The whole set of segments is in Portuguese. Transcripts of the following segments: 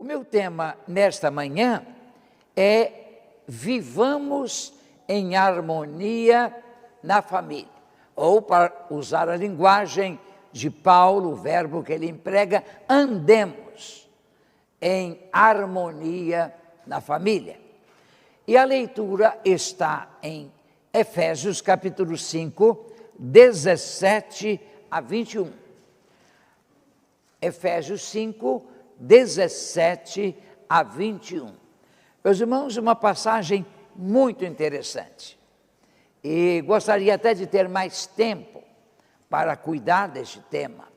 meu tema nesta manhã é vivamos em harmonia na família. Ou, para usar a linguagem de Paulo, o verbo que ele emprega, andemos em harmonia na família. E a leitura está em Efésios capítulo 5, 17 a 21. Efésios 5, 17 a 21. Meus irmãos, uma passagem muito interessante. E gostaria até de ter mais tempo para cuidar deste tema.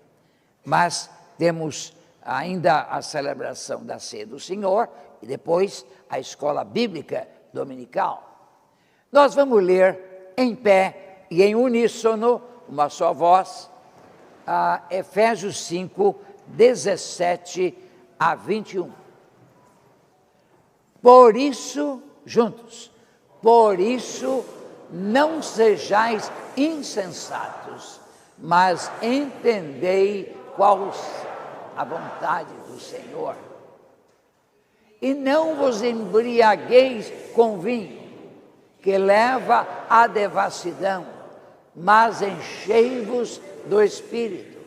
Mas temos ainda a celebração da Ceia do Senhor e depois a escola bíblica dominical. Nós vamos ler em pé e em uníssono, uma só voz, Efésios 5, 17 a 21. Por isso, juntos, por isso não sejais insensatos, mas entendei qual a vontade do Senhor. E não vos embriagueis com vinho, que leva à devassidão, mas enchei-vos do Espírito,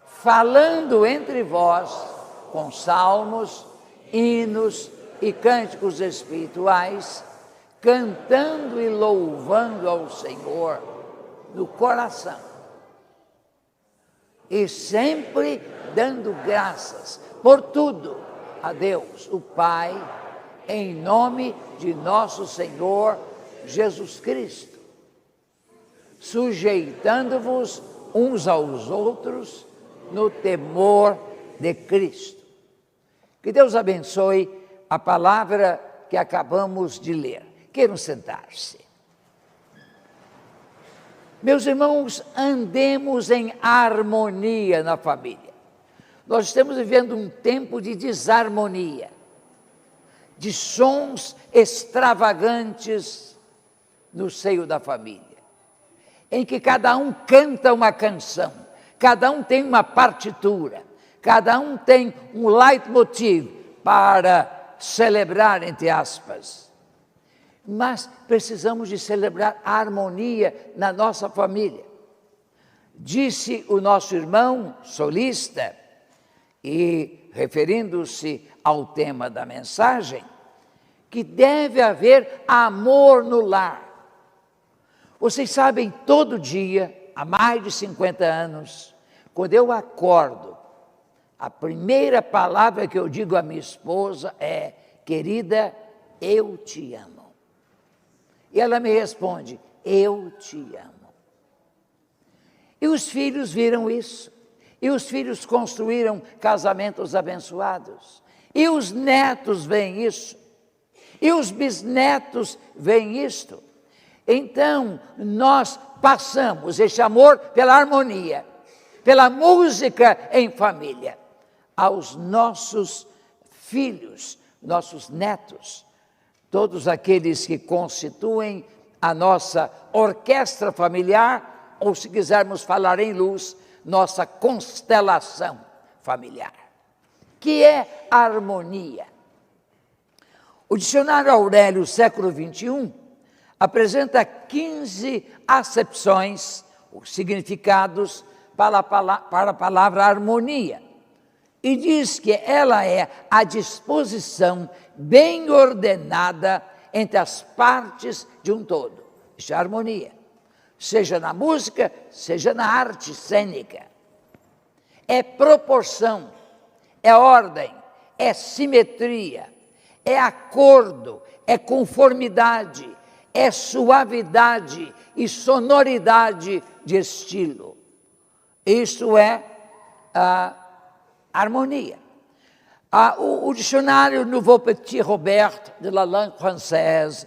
falando entre vós com salmos, hinos e cânticos espirituais, cantando e louvando ao Senhor no coração, e sempre dando graças por tudo a Deus, o Pai, em nome de nosso Senhor Jesus Cristo, sujeitando-vos uns aos outros no temor de Cristo. Que Deus abençoe a palavra que acabamos de ler. Queiram sentar-se. Meus irmãos, andemos em harmonia na família. Nós estamos vivendo um tempo de desarmonia, de sons extravagantes no seio da família, em que cada um canta uma canção, cada um tem uma partitura, cada um tem um leitmotiv para celebrar, entre aspas. Mas precisamos de celebrar a harmonia na nossa família. Disse o nosso irmão solista, e referindo-se ao tema da mensagem, que deve haver amor no lar. Vocês sabem, todo dia, há mais de 50 anos, quando eu acordo, a primeira palavra que eu digo à minha esposa é: querida, eu te amo. E ela me responde: eu te amo. E os filhos viram isso. E os filhos construíram casamentos abençoados. E os netos veem isso. E os bisnetos veem isto. Então, nós passamos esse amor pela harmonia, pela música em família, aos nossos filhos, nossos netos, todos aqueles que constituem a nossa orquestra familiar, ou, se quisermos falar em luz, nossa constelação familiar, que é a harmonia. O dicionário Aurélio, século 21, apresenta 15 acepções, os significados para a palavra harmonia, e diz que ela é a disposição bem ordenada entre as partes de um todo. Isso é harmonia. Seja na música, seja na arte cênica. É proporção, é ordem, é simetria, é acordo, é conformidade, é suavidade e sonoridade de estilo. Isso é a harmonia. O dicionário Nouveau Petit Robert de la langue française,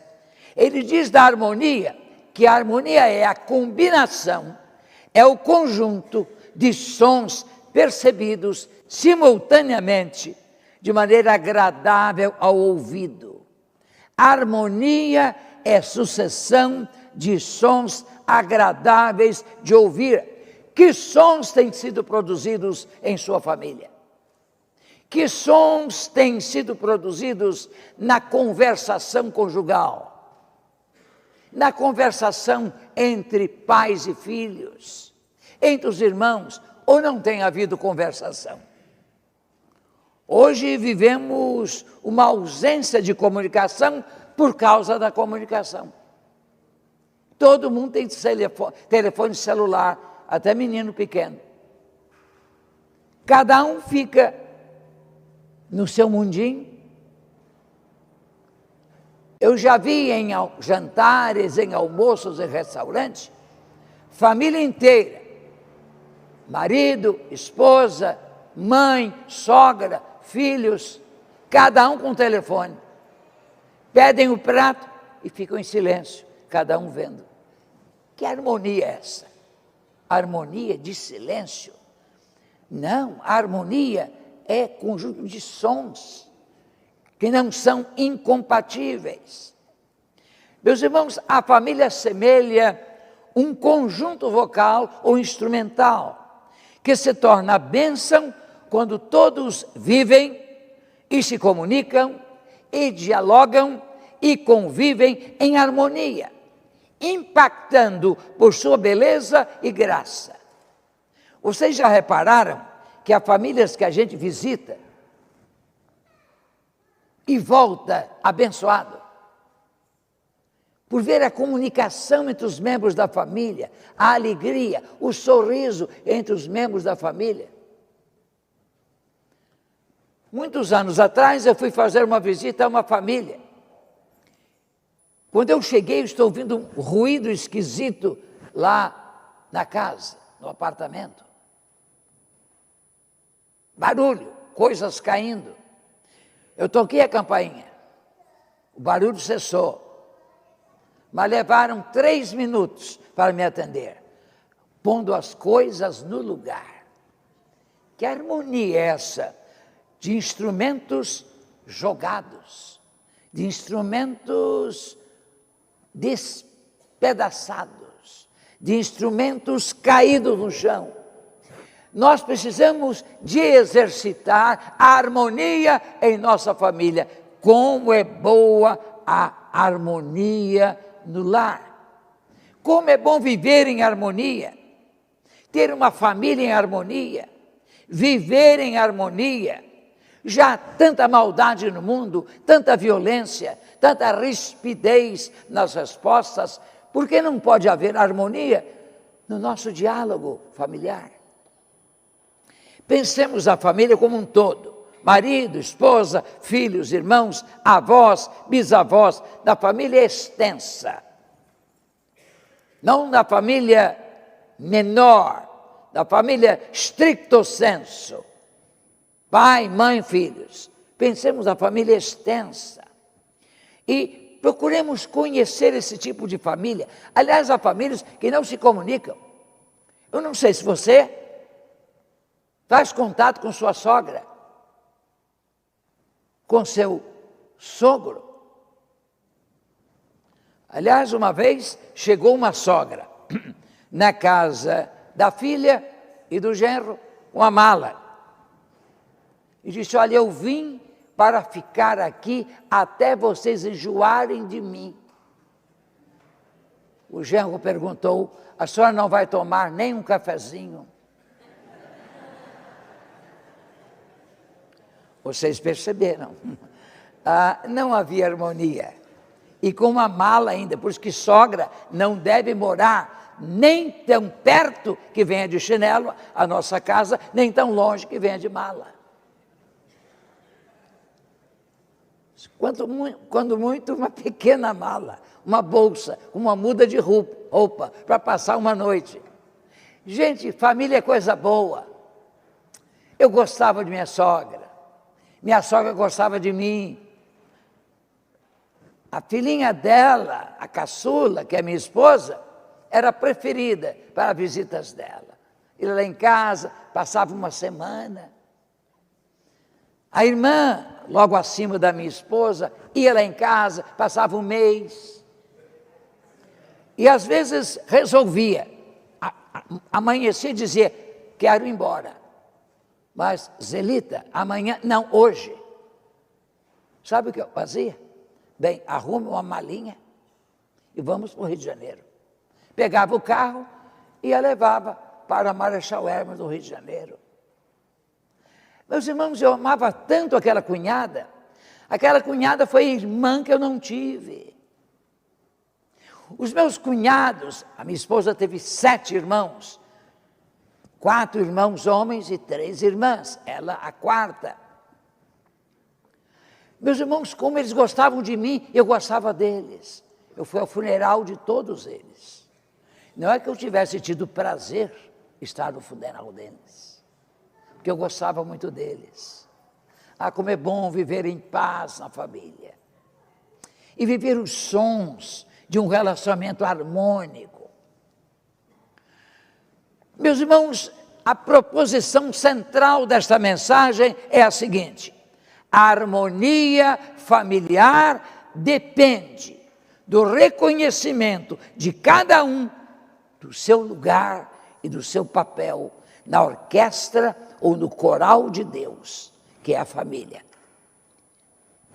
ele diz da harmonia que a harmonia é a combinação, é o conjunto de sons percebidos simultaneamente, de maneira agradável ao ouvido. A harmonia é sucessão de sons agradáveis de ouvir. Que sons têm sido produzidos em sua família? Que sons têm sido produzidos na conversação conjugal, na conversação entre pais e filhos, entre os irmãos, ou não tem havido conversação? Hoje vivemos uma ausência de comunicação por causa da comunicação. Todo mundo tem telefone celular, até menino pequeno. Cada um fica no seu mundinho. Eu já vi em jantares, em almoços, em restaurantes, família inteira, marido, esposa, mãe, sogra, filhos, cada um com o telefone. Pedem o prato e ficam em silêncio, cada um vendo. Que harmonia é essa? Harmonia de silêncio? Não, a harmonia é conjunto de sons que não são incompatíveis. Meus irmãos, a família assemelha um conjunto vocal ou instrumental que se torna bênção quando todos vivem e se comunicam e dialogam e convivem em harmonia, impactando por sua beleza e graça. Vocês já repararam que há famílias que a gente visita e volta abençoado por ver a comunicação entre os membros da família, a alegria, o sorriso entre os membros da família? Muitos anos atrás eu fui fazer uma visita a uma família. Quando eu cheguei, estou ouvindo um ruído esquisito lá na casa, no apartamento. Barulho, coisas caindo. Eu toquei a campainha, o barulho cessou, mas levaram 3 minutos para me atender, pondo as coisas no lugar. Que harmonia é essa de instrumentos jogados, de instrumentos despedaçados, de instrumentos caídos no chão? Nós precisamos de exercitar a harmonia em nossa família. Como é boa a harmonia no lar. Como é bom viver em harmonia. Ter uma família em harmonia. Viver em harmonia. Já há tanta maldade no mundo, tanta violência, tanta rispidez nas respostas. Por que não pode haver harmonia no nosso diálogo familiar? Pensemos a família como um todo, marido, esposa, filhos, irmãos, avós, bisavós, da família extensa. Não da família menor, da família stricto sensu. Pai, mãe, filhos. Pensemos na família extensa. E procuremos conhecer esse tipo de família. Aliás, há famílias que não se comunicam. Eu não sei se você faz contato com sua sogra, com seu sogro. Aliás, uma vez chegou uma sogra na casa da filha e do genro com a mala. E disse: olha, eu vim para ficar aqui até vocês enjoarem de mim. O genro perguntou: a senhora não vai tomar nem um cafezinho? Vocês perceberam? Não havia harmonia. E com uma mala ainda, por isso que sogra não deve morar nem tão perto que venha de chinelo a nossa casa, nem tão longe que venha de mala. Quando muito, uma pequena mala, uma bolsa, uma muda de roupa para passar uma noite. Gente, família é coisa boa. Eu gostava de minha sogra gostava de mim. A filhinha dela, a caçula, que é minha esposa, era a preferida para visitas dela. Ia lá em casa, passava uma semana. A irmã, logo acima da minha esposa, ia lá em casa, passava um mês. E às vezes resolvia, amanhecia e dizia: quero ir embora. Mas, Zelita, amanhã, não, hoje. Sabe o que eu fazia? Bem, arrume uma malinha e vamos para o Rio de Janeiro. Pegava o carro e a levava para Marechal Hermes, do Rio de Janeiro. Meus irmãos, eu amava tanto aquela cunhada foi a irmã que eu não tive. Os meus cunhados, a minha esposa teve 7 irmãos, 4 irmãos homens e 3 irmãs, ela a 4ª. Meus irmãos, como eles gostavam de mim, eu gostava deles. Eu fui ao funeral de todos eles. Não é que eu tivesse tido prazer estar no funeral deles, porque eu gostava muito deles. Ah, como é bom viver em paz na família. E viver os sons de um relacionamento harmônico. Meus irmãos, a proposição central desta mensagem é a seguinte: a harmonia familiar depende do reconhecimento de cada um do seu lugar e do seu papel na orquestra ou no coral de Deus, que é a família.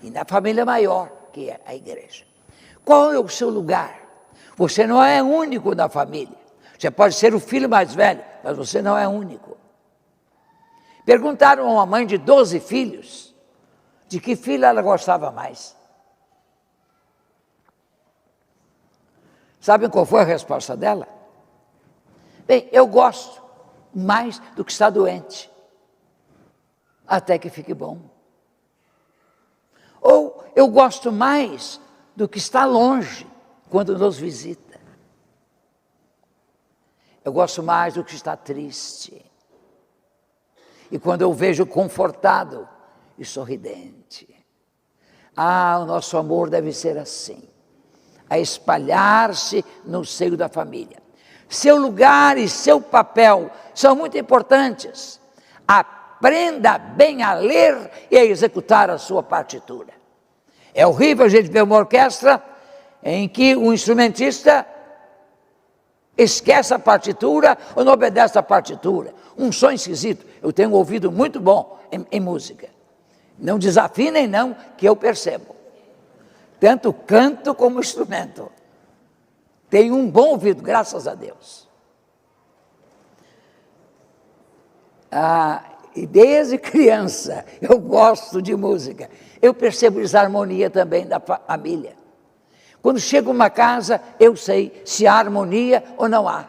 E na família maior, que é a igreja. Qual é o seu lugar? Você não é único na família. Você pode ser o filho mais velho, mas você não é único. Perguntaram a uma mãe de 12 filhos, de que filho ela gostava mais. Sabem qual foi a resposta dela? Bem, eu gosto mais do que está doente, até que fique bom. Ou eu gosto mais do que está longe, quando nos visita. Eu gosto mais do que está triste. E quando eu vejo confortado e sorridente. Ah, o nosso amor deve ser assim, a espalhar-se no seio da família. Seu lugar e seu papel são muito importantes. Aprenda bem a ler e a executar a sua partitura. É horrível a gente ver uma orquestra em que o instrumentista esquece a partitura ou não obedece a partitura. Um som esquisito. Eu tenho um ouvido muito bom em música. Não desafinem não, que eu percebo. Tanto canto como instrumento. Tenho um bom ouvido, graças a Deus. E desde criança eu gosto de música. Eu percebo desarmonia também da família. Quando chego a uma casa, eu sei se há harmonia ou não há.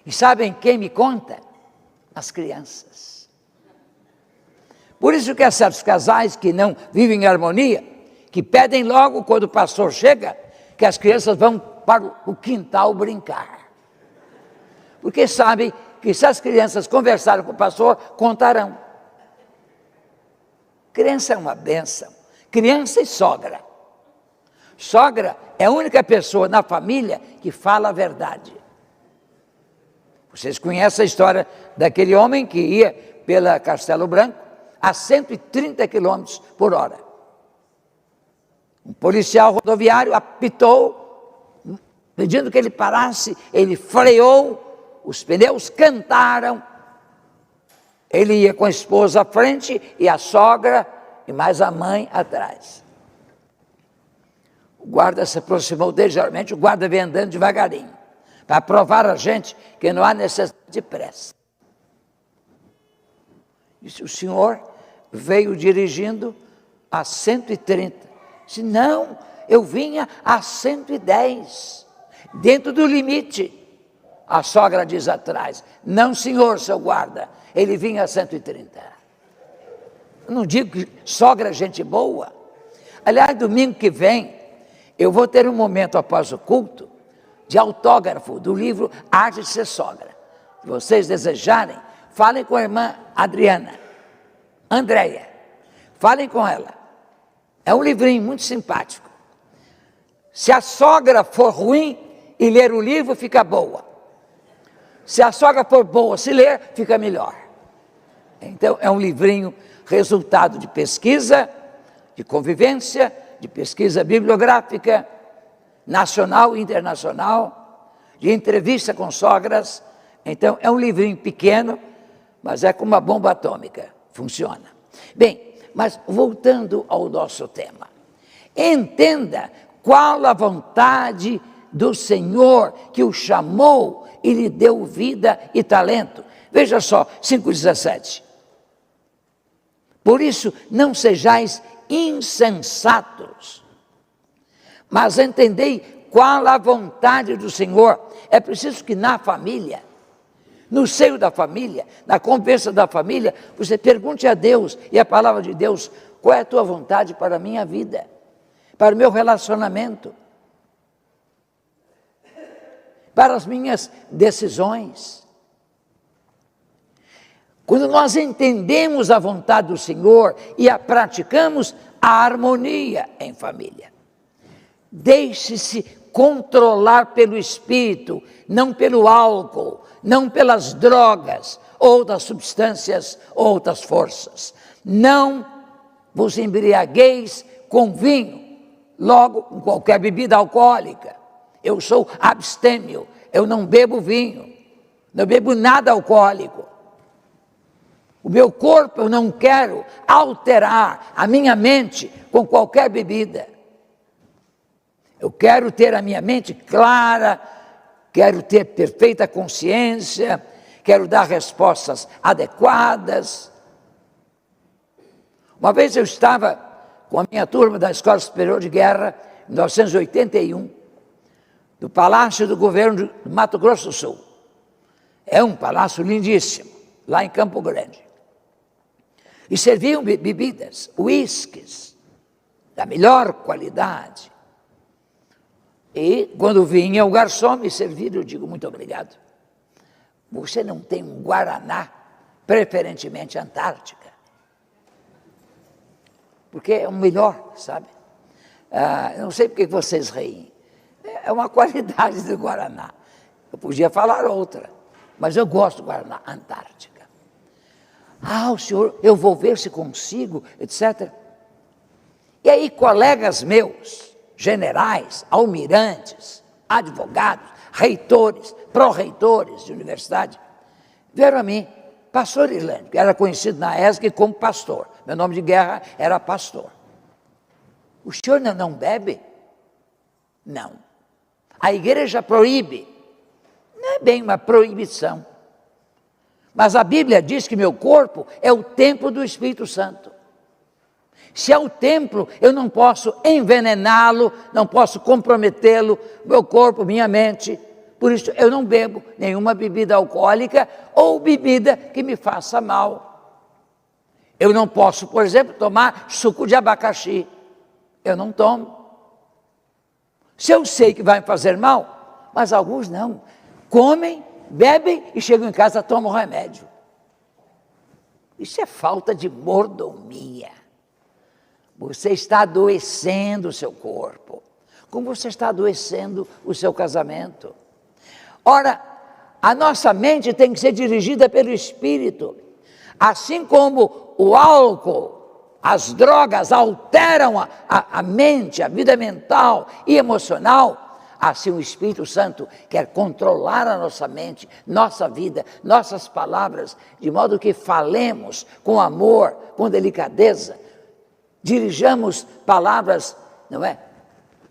E sabem quem me conta? As crianças. Por isso que há certos casais que não vivem em harmonia, que pedem logo quando o pastor chega, que as crianças vão para o quintal brincar. Porque sabem que se as crianças conversarem com o pastor, contarão. Criança é uma bênção. Criança e sogra. Sogra é a única pessoa na família que fala a verdade. Vocês conhecem a história daquele homem que ia pela Castelo Branco a 130 km por hora. Um policial rodoviário apitou, pedindo que ele parasse, ele freou, os pneus cantaram, ele ia com a esposa à frente e a sogra e mais a mãe atrás. O guarda se aproximou dele, geralmente o guarda vem andando devagarinho, para provar a gente que não há necessidade de pressa. Disse, o senhor veio dirigindo a 130. Disse, não, eu vinha a 110, dentro do limite. A sogra diz atrás, não senhor, seu guarda, ele vinha a 130. Eu não digo que sogra é gente boa. Aliás, domingo que vem, eu vou ter um momento após o culto, de autógrafo do livro Arte de Ser Sogra. Se vocês desejarem, falem com a irmã Adriana, Andréia, falem com ela. É um livrinho muito simpático. Se a sogra for ruim e ler o livro, fica boa. Se a sogra for boa, se ler, fica melhor. Então, é um livrinho resultado de pesquisa, de convivência, de pesquisa bibliográfica, nacional e internacional, de entrevista com sogras. Então, é um livrinho pequeno, mas é como uma bomba atômica, funciona. Bem, mas voltando ao nosso tema, entenda qual a vontade do Senhor que o chamou e lhe deu vida e talento. Veja só, 5,17. Por isso, não sejais insensatos, mas entendei qual a vontade do Senhor. É preciso que na família, no seio da família, na conversa da família, você pergunte a Deus e a palavra de Deus: qual é a tua vontade para a minha vida, para o meu relacionamento, para as minhas decisões. Quando nós entendemos a vontade do Senhor e a praticamos, a harmonia em família. Deixe-se controlar pelo Espírito, não pelo álcool, não pelas drogas, outras substâncias, outras forças. Não vos embriagueis com vinho, logo com qualquer bebida alcoólica. Eu sou abstêmio, eu não bebo vinho, não bebo nada alcoólico. O meu corpo eu não quero alterar, a minha mente com qualquer bebida. Eu quero ter a minha mente clara, quero ter perfeita consciência, quero dar respostas adequadas. Uma vez eu estava com a minha turma da Escola Superior de Guerra, em 1981, do Palácio do Governo do Mato Grosso do Sul. É um palácio lindíssimo, lá em Campo Grande. E serviam bebidas, uísques, da melhor qualidade. E quando vinha o garçom me servir, eu digo: muito obrigado. Você não tem um Guaraná, preferentemente Antártica? Porque é o melhor, sabe? Eu não sei porque vocês riem. É uma qualidade do Guaraná. Eu podia falar outra, mas eu gosto do Guaraná Antártica. O senhor, eu vou ver se consigo, etc. E aí colegas meus, generais, almirantes, advogados, reitores, pró-reitores de universidade, vieram a mim: pastor Irlande, que era conhecido na ESG como pastor, meu nome de guerra era pastor. O senhor não bebe? Não. A igreja proíbe. Não é bem uma proibição. Mas a Bíblia diz que meu corpo é o templo do Espírito Santo. Se é o templo, eu não posso envenená-lo, não posso comprometê-lo, meu corpo, minha mente. Por isso eu não bebo nenhuma bebida alcoólica ou bebida que me faça mal. Eu não posso, por exemplo, tomar suco de abacaxi. Eu não tomo. Se eu sei que vai me fazer mal, mas alguns não. Comem, bebem e chegam em casa, tomam remédio. Isso é falta de mordomia. Você está adoecendo o seu corpo, como você está adoecendo o seu casamento. Ora, a nossa mente tem que ser dirigida pelo Espírito. Assim como o álcool, as drogas alteram a mente, a vida mental e emocional, assim o Espírito Santo quer controlar a nossa mente, nossa vida, nossas palavras, de modo que falemos com amor, com delicadeza, dirijamos palavras, não é,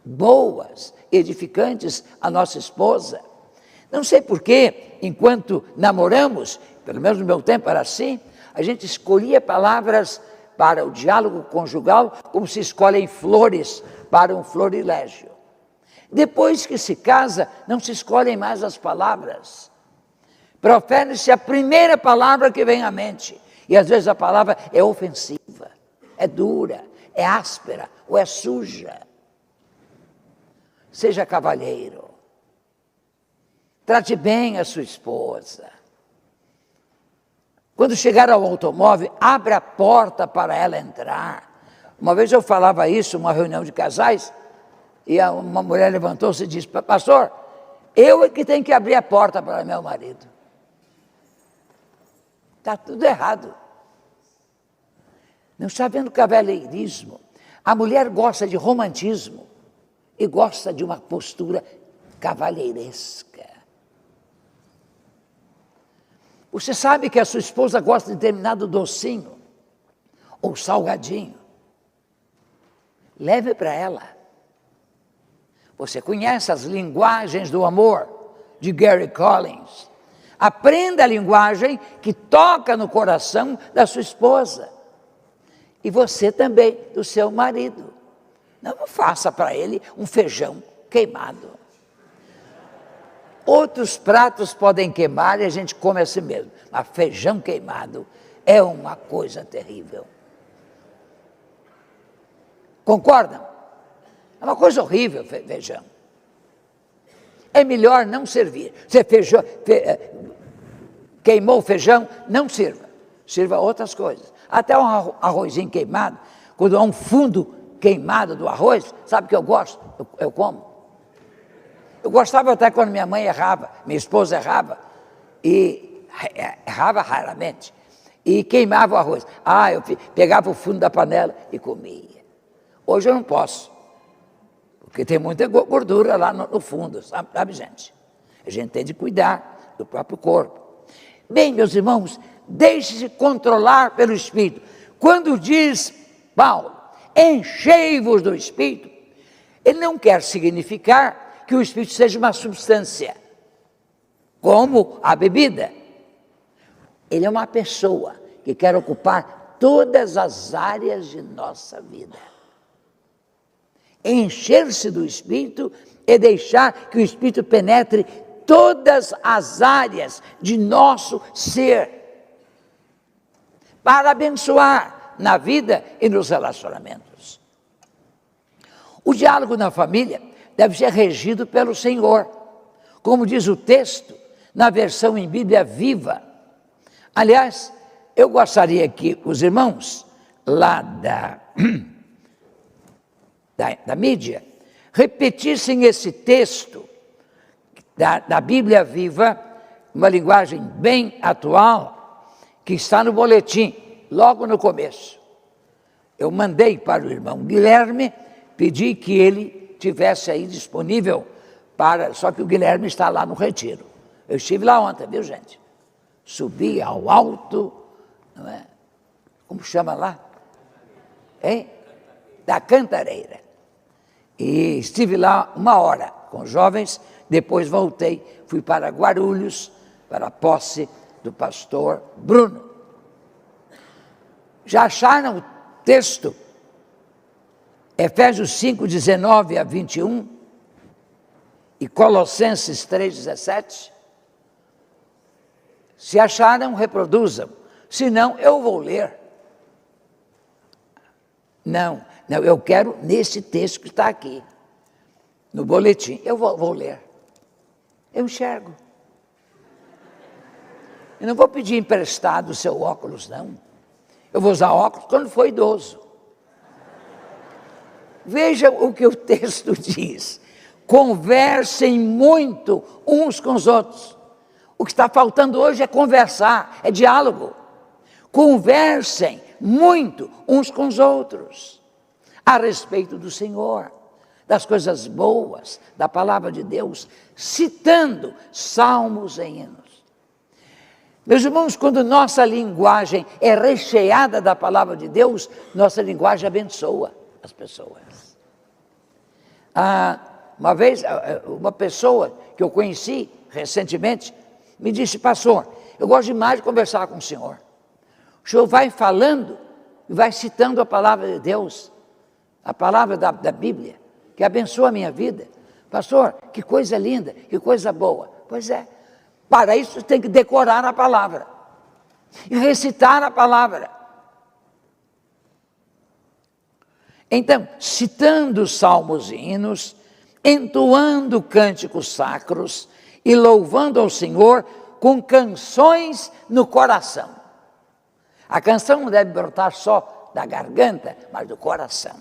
boas, edificantes à nossa esposa. Não sei porquê, enquanto namoramos, pelo menos no meu tempo era assim, a gente escolhia palavras para o diálogo conjugal como se escolhem flores para um florilégio. Depois que se casa, não se escolhem mais as palavras. Profere-se a primeira palavra que vem à mente. E às vezes a palavra é ofensiva, é dura, é áspera ou é suja. Seja cavalheiro. Trate bem a sua esposa. Quando chegar ao automóvel, abre a porta para ela entrar. Uma vez eu falava isso, numa reunião de casais, e uma mulher levantou-se e disse: pastor, eu é que tenho que abrir a porta para meu marido. Está tudo errado. Não está vendo cavalheirismo. A mulher gosta de romantismo e gosta de uma postura cavalheiresca. Você sabe que a sua esposa gosta de determinado docinho ou salgadinho. Leve para ela. Você conhece as linguagens do amor de Gary Collins. Aprenda a linguagem que toca no coração da sua esposa. E você também, do seu marido. Não faça para ele um feijão queimado. Outros pratos podem queimar e a gente come assim mesmo. Mas feijão queimado é uma coisa terrível. Concordam? É uma coisa horrível, feijão. É melhor não servir. Você queimou o feijão, não sirva. Sirva outras coisas. Até um arrozinho queimado, quando há um fundo queimado do arroz, sabe o que eu gosto? Eu como. Eu gostava até quando minha mãe errava, minha esposa errava, e errava raramente, e queimava o arroz. Eu pegava o fundo da panela e comia. Hoje eu não posso, porque tem muita gordura lá no fundo, sabe, gente? A gente tem de cuidar do próprio corpo. Bem, meus irmãos, deixe-se controlar pelo Espírito. Quando diz Paulo, enchei-vos do Espírito, ele não quer significar que o Espírito seja uma substância, como a bebida. Ele é uma pessoa que quer ocupar todas as áreas de nossa vida. Encher-se do Espírito é deixar que o Espírito penetre todas as áreas de nosso ser, para abençoar na vida e nos relacionamentos. O diálogo na família deve ser regido pelo Senhor, como diz o texto na versão em Bíblia Viva. Aliás, eu gostaria que os irmãos lá da mídia repetissem esse texto da Bíblia Viva, uma linguagem bem atual, que está no boletim, logo no começo. Eu mandei para o irmão Guilherme, pedi que ele tivesse aí disponível, só que o Guilherme está lá no retiro. Eu estive lá ontem, viu, gente? Subi ao alto, não é? Como chama lá? Hein? Da Cantareira. E estive lá 1 hora com os jovens, depois voltei, fui para Guarulhos, para a posse do pastor Bruno. Já acharam o texto? Efésios 5, 19 a 21 e Colossenses 3, 17. Se acharam, reproduzam. Se não, eu vou ler. Não, eu quero nesse texto que está aqui, no boletim. Eu vou ler. Eu enxergo. Eu não vou pedir emprestado o seu óculos, não. Eu vou usar óculos quando for idoso. Veja o que o texto diz. Conversem muito uns com os outros. O que está faltando hoje é conversar, é diálogo. Conversem muito uns com os outros a respeito do Senhor, das coisas boas, da palavra de Deus, citando salmos e hinos. Meus irmãos, quando nossa linguagem é recheada da palavra de Deus, nossa linguagem abençoa as pessoas. Uma vez, uma pessoa que eu conheci recentemente me disse: pastor, eu gosto demais de conversar com o senhor. O senhor vai falando e vai citando a palavra de Deus, a palavra da Bíblia, que abençoa a minha vida. Pastor, que coisa linda, que coisa boa. Pois é, para isso você tem que decorar a palavra e recitar a palavra. Então, citando salmos e hinos, entoando cânticos sacros e louvando ao Senhor com canções no coração. A canção não deve brotar só da garganta, mas do coração.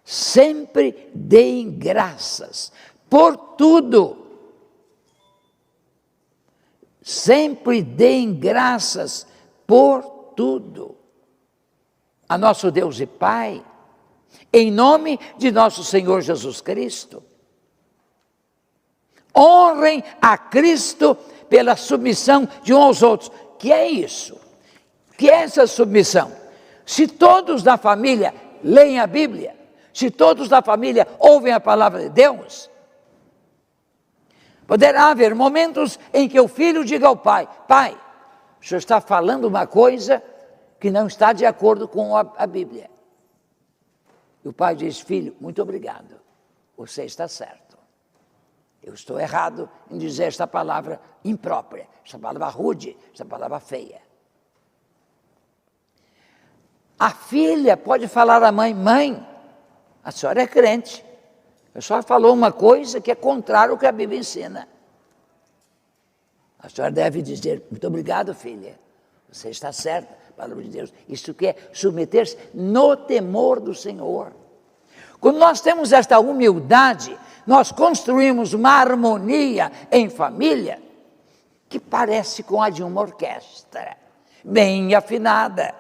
Sempre deem graças por tudo. Sempre deem graças por tudo a nosso Deus e Pai, em nome de nosso Senhor Jesus Cristo. Honrem a Cristo pela submissão de uns aos outros. Que é isso? Que é essa submissão? Se todos da família leem a Bíblia, se todos da família ouvem a palavra de Deus, poderá haver momentos em que o filho diga ao pai: pai, o senhor está falando uma coisa que não está de acordo com a Bíblia. E o pai diz: filho, muito obrigado, você está certo. Eu estou errado em dizer esta palavra imprópria, esta palavra rude, esta palavra feia. A filha pode falar à mãe: mãe, a senhora é crente, a senhora falou uma coisa que é contrária ao que a Bíblia ensina. A senhora deve dizer: muito obrigado, filha, você está certa, palavra de Deus. Isso que é submeter-se no temor do Senhor. Quando nós temos esta humildade, nós construímos uma harmonia em família que parece com a de uma orquestra, bem afinada.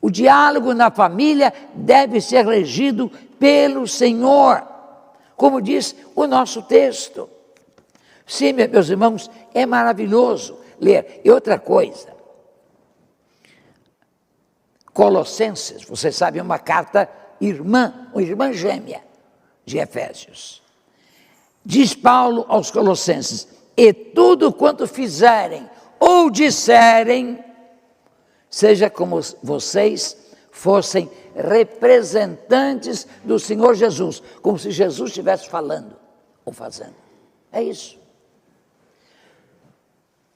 O diálogo na família deve ser regido pelo Senhor, como diz o nosso texto. Sim, meus irmãos, é maravilhoso ler. E outra coisa, Colossenses, vocês sabem, é uma carta irmã, uma irmã gêmea de Efésios. Diz Paulo aos Colossenses: e tudo quanto fizerem ou disserem, seja como vocês fossem representantes do Senhor Jesus, como se Jesus estivesse falando ou fazendo. É isso.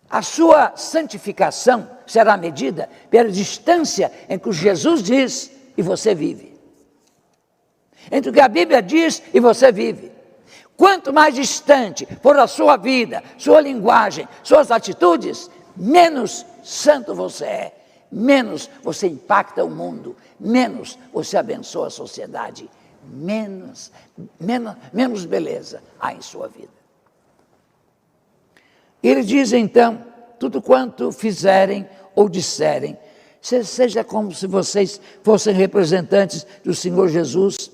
A sua santificação será medida pela distância em que Jesus diz e você vive. Entre o que a Bíblia diz e você vive. Quanto mais distante for a sua vida, sua linguagem, suas atitudes, menos santo você é, menos você impacta o mundo, menos você abençoa a sociedade, menos beleza há em sua vida. Ele diz então: tudo quanto fizerem ou disserem, seja como se vocês fossem representantes do Senhor Jesus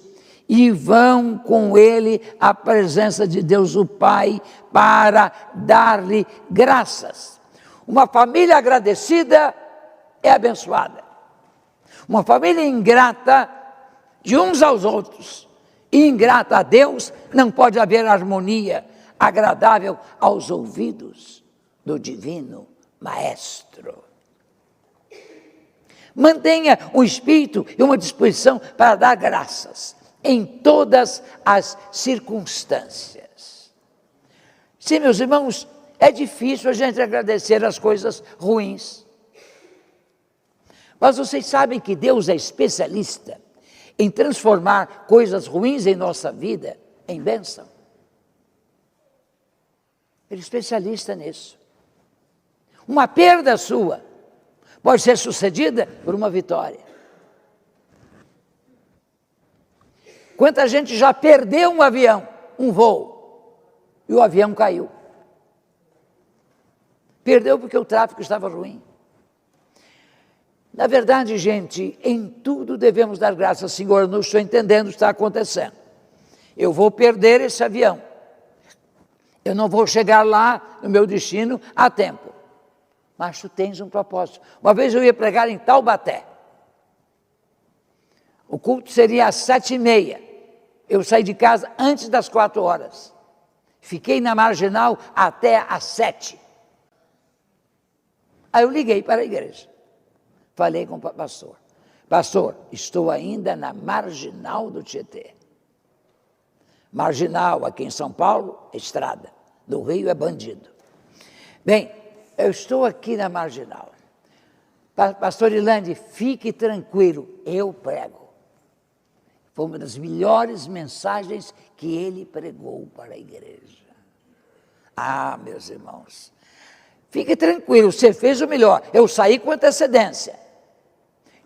e vão com Ele à presença de Deus o Pai para dar-lhe graças. Uma família agradecida é abençoada. Uma família ingrata de uns aos outros e ingrata a Deus, não pode haver harmonia agradável aos ouvidos do divino Maestro. Mantenha um espírito e uma disposição para dar graças em todas as circunstâncias. Sim, meus irmãos, é difícil a gente agradecer as coisas ruins. Mas vocês sabem que Deus é especialista em transformar coisas ruins em nossa vida em bênção. Ele é especialista nisso. Uma perda sua pode ser sucedida por uma vitória. Quanta gente já perdeu um avião, um voo, e o avião caiu. Perdeu porque o tráfego estava ruim. Na verdade, gente, em tudo devemos dar graças ao Senhor. Eu não estou entendendo o que está acontecendo. Eu vou perder esse avião. Eu não vou chegar lá no meu destino a tempo. Mas tu tens um propósito. Uma vez eu ia pregar em Taubaté. O culto seria às 7h30. Eu saí de casa antes das 4h. Fiquei na Marginal até às 7h. Aí eu liguei para a igreja. Falei com o pastor: pastor, estou ainda na Marginal do Tietê. Marginal, aqui em São Paulo, é estrada. No Rio é bandido. Bem, eu estou aqui na Marginal. Pastor Ilande, fique tranquilo, eu prego. Foi uma das melhores mensagens que ele pregou para a igreja. Ah, meus irmãos, fique tranquilo, você fez o melhor. Eu saí com antecedência.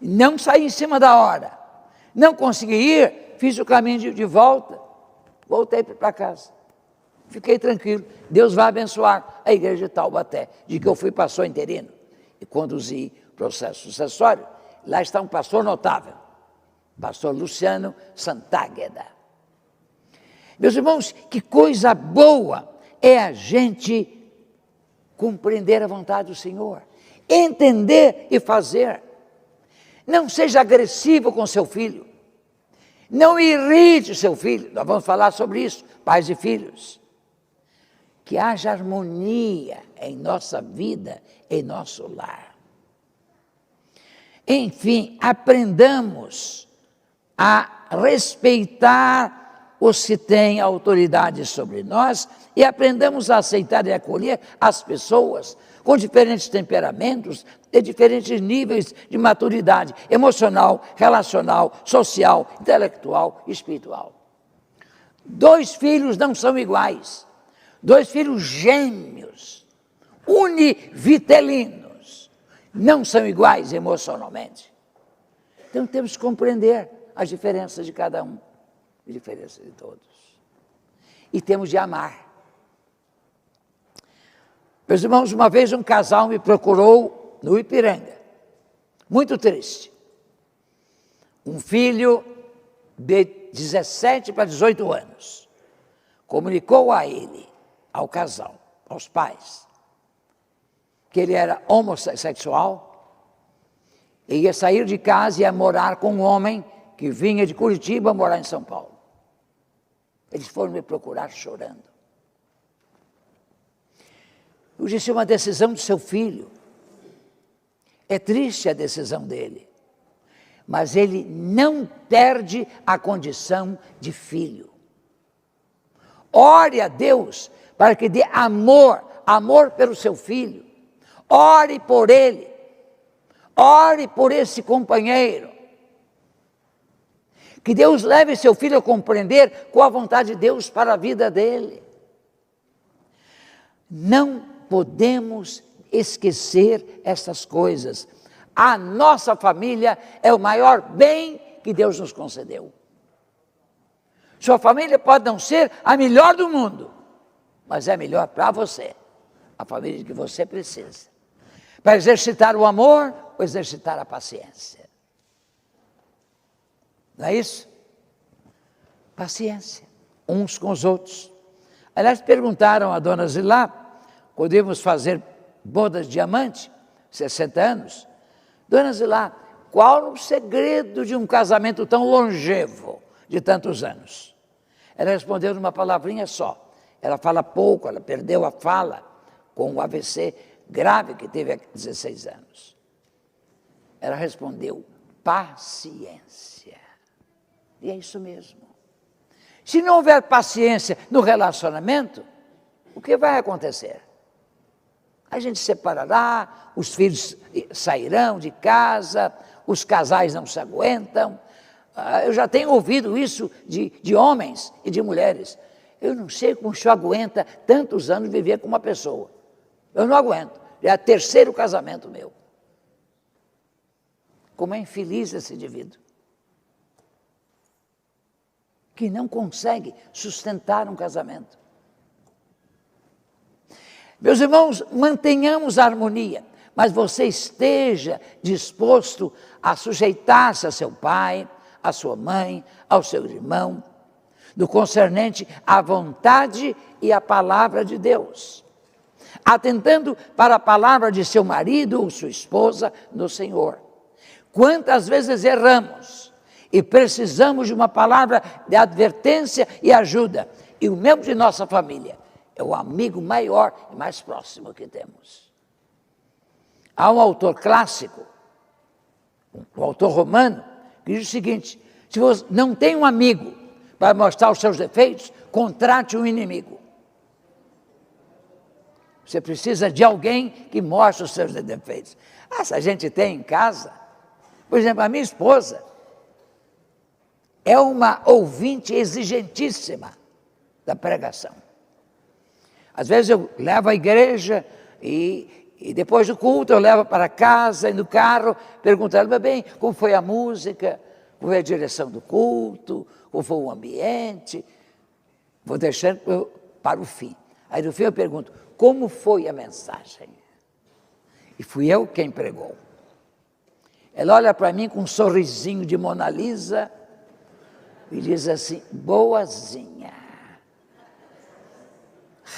Não saí em cima da hora. Não consegui ir, fiz o caminho de volta. Voltei para casa. Fiquei tranquilo. Deus vai abençoar a igreja de Taubaté, de que eu fui pastor interino e conduzi o processo sucessório. Lá está um pastor notável, pastor Luciano Santágueda. Meus irmãos, que coisa boa é a gente compreender a vontade do Senhor, entender e fazer. Não seja agressivo com seu filho, não irrite seu filho. Nós vamos falar sobre isso, pais e filhos. Que haja harmonia em nossa vida, em nosso lar. Enfim, aprendamos a respeitar os que têm autoridade sobre nós e aprendamos a aceitar e acolher as pessoas com diferentes temperamentos e diferentes níveis de maturidade emocional, relacional, social, intelectual e espiritual. 2 filhos não são iguais. 2 filhos gêmeos, univitelinos, não são iguais emocionalmente. Então temos que compreender as diferenças de cada um, as diferenças de todos. E temos de amar. Meus irmãos, uma vez um casal me procurou no Ipiranga, muito triste. Um filho de 17 para 18 anos comunicou a ele, ao casal, aos pais, que ele era homossexual e ia sair de casa e ia morar com um homem que vinha de Curitiba morar em São Paulo. Eles foram me procurar chorando. Eu disse, uma decisão do seu filho. É triste a decisão dele, mas ele não perde a condição de filho. Ore a Deus para que dê amor pelo seu filho. Ore por ele. Ore por esse companheiro. Que Deus leve seu filho a compreender qual a vontade de Deus para a vida dele. Não podemos esquecer essas coisas. A nossa família é o maior bem que Deus nos concedeu. Sua família pode não ser a melhor do mundo, mas é melhor para você, a família que você precisa. Para exercitar o amor ou exercitar a paciência. Não é isso? Paciência, uns com os outros. Aliás, perguntaram a dona Zilá, quando íamos fazer bodas de diamante, 60 anos, dona Zilá, qual o segredo de um casamento tão longevo, de tantos anos? Ela respondeu numa palavrinha só. Ela fala pouco, ela perdeu a fala com o AVC grave que teve há 16 anos. Ela respondeu, paciência. E é isso mesmo. Se não houver paciência no relacionamento, o que vai acontecer? A gente separará, os filhos sairão de casa, os casais não se aguentam. Eu já tenho ouvido isso de homens e de mulheres. Eu não sei como o senhor aguenta tantos anos viver com uma pessoa. Eu não aguento. É o 3º casamento meu. Como é infeliz esse indivíduo. Que não consegue sustentar um casamento. Meus irmãos, mantenhamos a harmonia, mas você esteja disposto a sujeitar-se a seu pai, a sua mãe, ao seu irmão, no concernente à vontade e à palavra de Deus, atentando para a palavra de seu marido ou sua esposa no Senhor. Quantas vezes erramos e precisamos de uma palavra de advertência e ajuda, e o membro de nossa família é o amigo maior e mais próximo que temos. Há um autor clássico, um autor romano, que diz o seguinte, se você não tem um amigo para mostrar os seus defeitos, contrate um inimigo. Você precisa de alguém que mostre os seus defeitos. Essa gente tem em casa, por exemplo, a minha esposa é uma ouvinte exigentíssima da pregação. Às vezes eu levo à igreja e depois do culto eu levo para casa e no carro pergunto a ela, bem, como foi a música, como foi a direção do culto, como foi o ambiente. Vou deixando para o fim. Aí no fim eu pergunto, como foi a mensagem? E fui eu quem pregou. Ela olha para mim com um sorrisinho de Mona Lisa e diz assim, boazinha.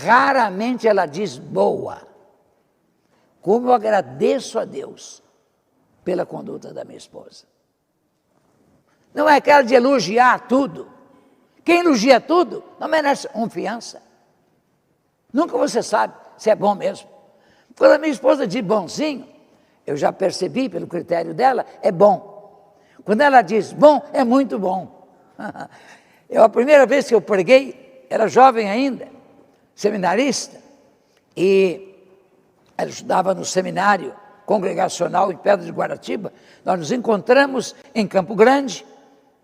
raramente ela diz boa. Como eu agradeço a Deus pela conduta da minha esposa. Não é aquela de elogiar tudo. Quem elogia tudo não merece confiança. Nunca você sabe se é bom mesmo. Quando a minha esposa diz bonzinho, eu já percebi pelo critério dela, é bom. Quando ela diz bom, é muito bom. A primeira vez que eu preguei, era jovem ainda, seminarista, e ela estudava no seminário congregacional em Pedra de Guaratiba. Nós nos encontramos em Campo Grande,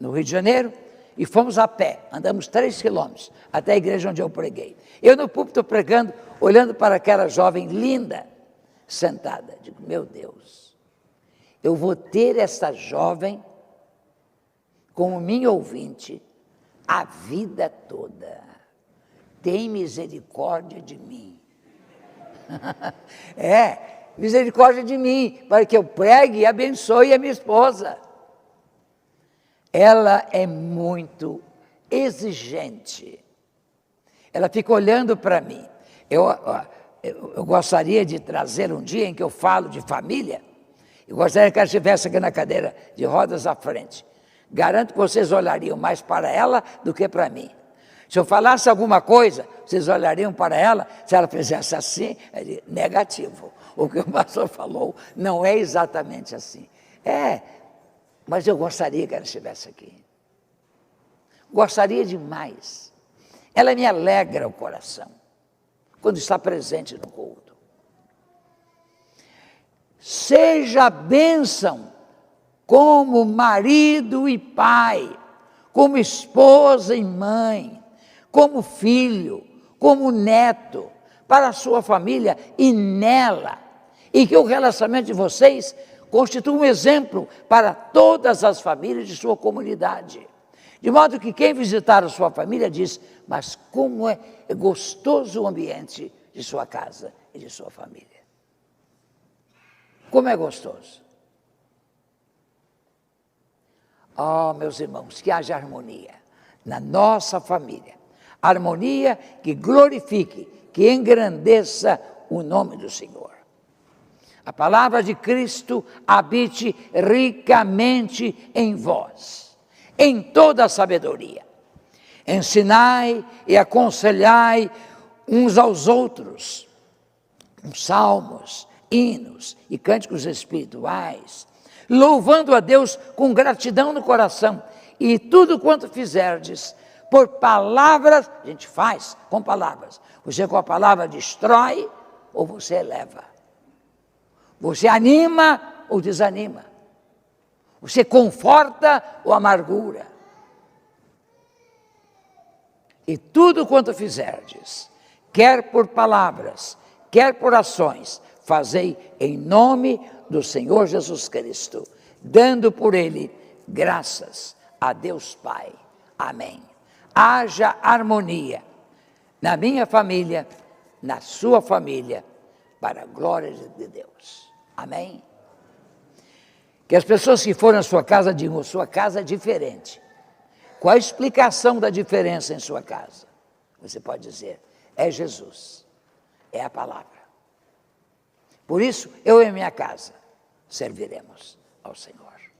no Rio de Janeiro, e fomos a pé, andamos 3 quilômetros até a igreja onde eu preguei. Eu no púlpito pregando, olhando para aquela jovem linda, sentada. Digo, meu Deus, eu vou ter essa jovem como minha ouvinte a vida toda. Tem misericórdia de mim. Misericórdia de mim, para que eu pregue e abençoe a minha esposa. Ela é muito exigente. Ela fica olhando para mim. Eu gostaria de trazer um dia em que eu falo de família. Eu gostaria que ela estivesse aqui na cadeira de rodas à frente. Garanto que vocês olhariam mais para ela do que para mim. Se eu falasse alguma coisa, vocês olhariam para ela, se ela fizesse assim, negativo. O que o pastor falou não é exatamente assim. Mas eu gostaria que ela estivesse aqui. Gostaria demais. Ela me alegra o coração quando está presente no culto. Seja bênção como marido e pai, como esposa e mãe, como filho, como neto, para a sua família e nela. E que o relacionamento de vocês constitua um exemplo para todas as famílias de sua comunidade. De modo que quem visitar a sua família diz, mas como é gostoso o ambiente de sua casa e de sua família. Como é gostoso. Meus irmãos, que haja harmonia na nossa família. Harmonia que glorifique, que engrandeça o nome do Senhor. A palavra de Cristo habite ricamente em vós, em toda a sabedoria. Ensinai e aconselhai uns aos outros, com salmos, hinos e cânticos espirituais, louvando a Deus com gratidão no coração, e tudo quanto fizerdes, por palavras, a gente faz com palavras. Você com a palavra destrói ou você eleva. Você anima ou desanima. Você conforta ou amargura. E tudo quanto fizerdes, quer por palavras, quer por ações, fazei em nome do Senhor Jesus Cristo, dando por Ele graças a Deus Pai. Amém. Haja harmonia na minha família, na sua família, para a glória de Deus. Amém? Que as pessoas que forem à sua casa digam, sua casa é diferente. Qual a explicação da diferença em sua casa? Você pode dizer, é Jesus, é a palavra. Por isso, eu e minha casa serviremos ao Senhor.